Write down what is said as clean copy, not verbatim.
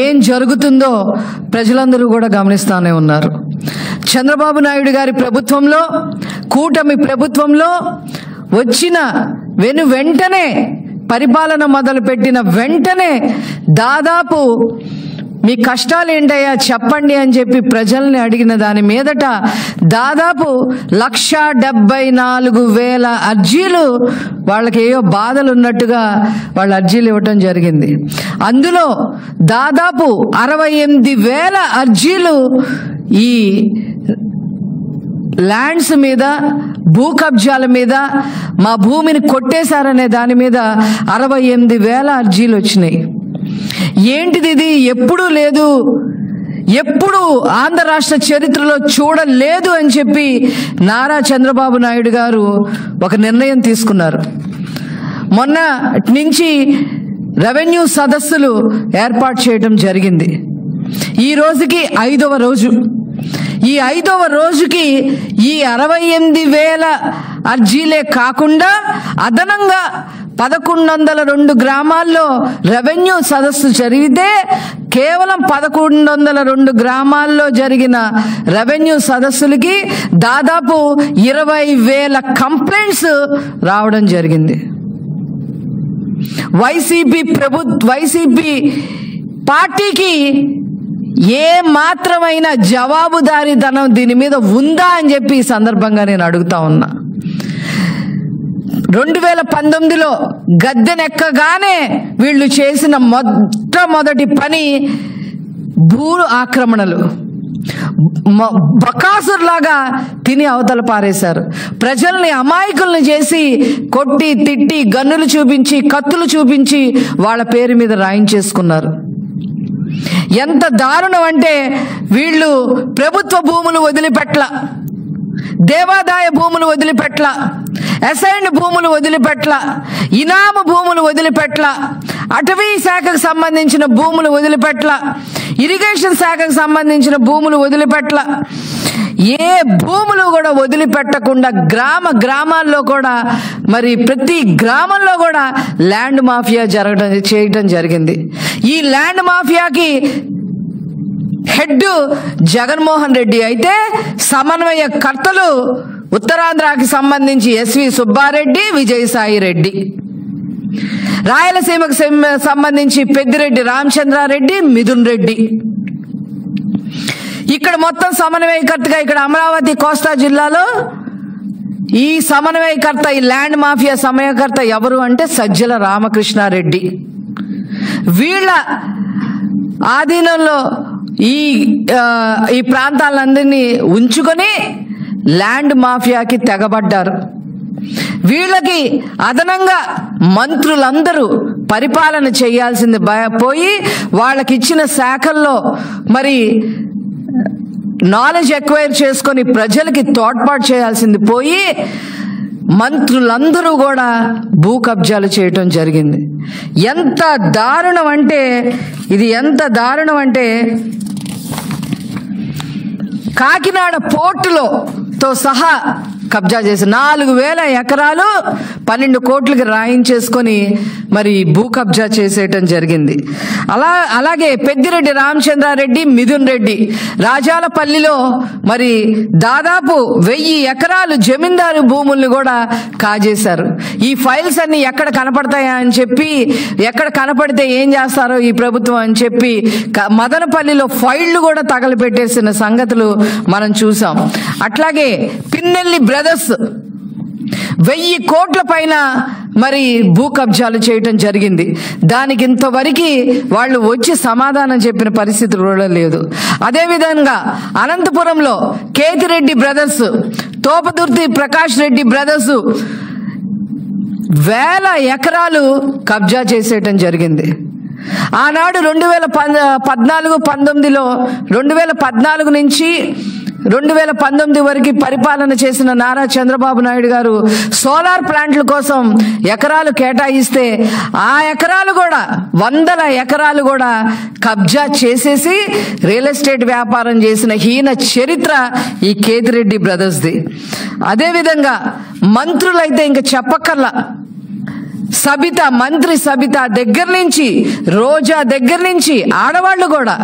ఏం జరుగుతుందో ప్రజలందరూ కూడా గమనిస్తూనే ఉన్నారు. చంద్రబాబు నాయుడు గారి ప్రభుత్వంలో, కూటమి ప్రభుత్వంలో వచ్చిన వెంటనే పరిపాలన మొదలుపెట్టిన వెంటనే దాదాపు మీ కష్టాలు ఏంటయ్యా చెప్పండి అని చెప్పి ప్రజల్ని అడిగిన దాని మీదట దాదాపు 1,74,000 అర్జీలు, వాళ్ళకి ఏవో బాధలు ఉన్నట్టుగా వాళ్ళ అర్జీలు ఇవ్వటం జరిగింది. అందులో దాదాపు 68,000 అర్జీలు ఈ ల్యాండ్స్ మీద, భూ కబ్జాల మీద, మా భూమిని కొట్టేశారనే దాని మీద 68,000 అర్జీలు వచ్చినాయి. ఏంటిది ఇది? ఎప్పుడూ లేదు, ఎప్పుడు ఆంధ్ర రాష్ట్ర చరిత్రలో చూడలేదు అని చెప్పి నారా చంద్రబాబు నాయుడు గారు ఒక నిర్ణయం తీసుకున్నారు. మొన్న నుంచి రెవెన్యూ సదస్సులు ఏర్పాటు చేయడం జరిగింది. ఈ రోజుకి 5వ రోజు. ఈ 5వ రోజుకి ఈ 68,000 అర్జీలే కాకుండా అదనంగా 1,102 గ్రామాల్లో రెవెన్యూ సదస్సు జరిగితే కేవలం 1,102 గ్రామాల్లో జరిగిన రెవెన్యూ సదస్సులకి దాదాపు 20,000 కంప్లైంట్స్ రావడం జరిగింది. వైసీపీ పార్టీకి ఏ మాత్రమైన జవాబుదారీతనం దీని మీద ఉందా అని చెప్పి ఈ సందర్భంగా నేను అడుగుతా ఉన్నా. 2019లో గద్దెనెక్కగానే వీళ్ళు చేసిన మొట్టమొదటి పని భూ ఆక్రమణలు. బకాసుర్లాగా తిని అవతల పారేశారు. ప్రజల్ని అమాయకుల్ని చేసి కొట్టి తిట్టి గన్నులు చూపించి కత్తులు చూపించి వాళ్ళ పేరు మీద రాయించేసుకున్నారు. ఎంత దారుణం అంటే వీళ్ళు ప్రభుత్వ భూములు వదిలిపెట్ల, దేవాదాయ భూములు వదిలిపెట్ల, అసైన్డ్ భూములు వదిలిపెట్ల, ఇనాము భూములు వదిలిపెట్ల, అటవీ శాఖకు సంబంధించిన భూములు వదిలిపెట్ల, ఇరిగేషన్ శాఖకు సంబంధించిన భూములు వదిలిపెట్ల, ఏ భూములు కూడా వదిలిపెట్టకుండా గ్రామాల్లో కూడా మరి ప్రతి గ్రామంలో కూడా ల్యాండ్ మాఫియా చేయటం జరిగింది. ఈ ల్యాండ్ మాఫియాకి హెడ్ జగన్మోహన్ రెడ్డి అయితే సమన్వయకర్తలు ఉత్తరాంధ్రకి సంబంధించి ఎస్వి సుబ్బారెడ్డి, విజయసాయి రెడ్డి, రాయలసీమకు సంబంధించి పెద్దిరెడ్డి రామచంద్రారెడ్డి, మిథున్ రెడ్డి. ఇక్కడ మొత్తం సమన్వయకర్తగా ఇక్కడ అమరావతి కోస్తా జిల్లాలో ఈ సమన్వయకర్త, ఈ ల్యాండ్ మాఫియా సమన్వయకర్త ఎవరు అంటే సజ్జల రామకృష్ణారెడ్డి. వీళ్ళ ఆధీనంలో ఈ ప్రాంతాలందరినీ ఉంచుకొని ల్యాండ్ మాఫియాకి తెగబడ్డారు. వీళ్ళకి అదనంగా మంత్రులందరూ పరిపాలన చేయాల్సింది పోయి వాళ్ళకి ఇచ్చిన శాఖల్లో మరి నాలెడ్జ్ ఎక్వైర్ చేసుకొని ప్రజలకి తోడ్పాటు చేయాల్సింది పోయి మంత్రులందరూ కూడా భూ కబ్జాలు చేయటం జరిగింది. ఎంత దారుణం అంటే కాకినాడ పోర్టుతో సహా కబ్జా చేసి 4,000 ఎకరాలు 12 కోట్లకి రాయించేసుకొని మరి భూ కబ్జా చేసేయటం జరిగింది. అలాగే పెద్దిరెడ్డి రామచంద్రారెడ్డి, మిథున్ రెడ్డి రాజాలపల్లిలో మరి దాదాపు 1000 ఎకరాలు జమీందారు భూముల్ని కూడా కాజేశారు. ఈ ఫైల్స్ అన్ని ఎక్కడ కనపడతాయా అని చెప్పి, ఎక్కడ కనపడితే ఏం చేస్తారో ఈ ప్రభుత్వం అని చెప్పి మదనపల్లిలో ఫైళ్లు కూడా తగలపెట్టేసిన సంగతులు మనం చూసాం. అట్లాగే పిన్నెల్లి బ్రదర్స్ 1000 కోట్ల పైన మరి భూ కబ్జాలు చేయటం జరిగింది. దానికి ఇంతవరకు వాళ్ళు వచ్చి సమాధానం చెప్పిన పరిస్థితి కూడా లేదు. అదేవిధంగా అనంతపురంలో కేతిరెడ్డి బ్రదర్స్, తోపదుర్తి ప్రకాష్ రెడ్డి బ్రదర్స్ 1000 ఎకరాలు కబ్జా చేసేయటం జరిగింది. ఆనాడు 2014-19లో 2014 నుంచి 2019 వరకు పరిపాలన చేసిన నారా చంద్రబాబు నాయుడు గారు సోలార్ ప్లాంట్ల కోసం ఎకరాలు కేటాయిస్తే ఆ ఎకరాలు కూడా 100 ఎకరాలు కూడా కబ్జా చేసేసి రియల్ ఎస్టేట్ వ్యాపారం చేసిన హీన చరిత్ర ఈ కేతిరెడ్డి బ్రదర్స్ది. అదేవిధంగా మంత్రులైతే ఇంకా చెప్పక్కర్లా, సబిత, మంత్రి సబిత దగ్గర నుంచి, రోజా దగ్గర నుంచి ఆడవాళ్ళు కూడా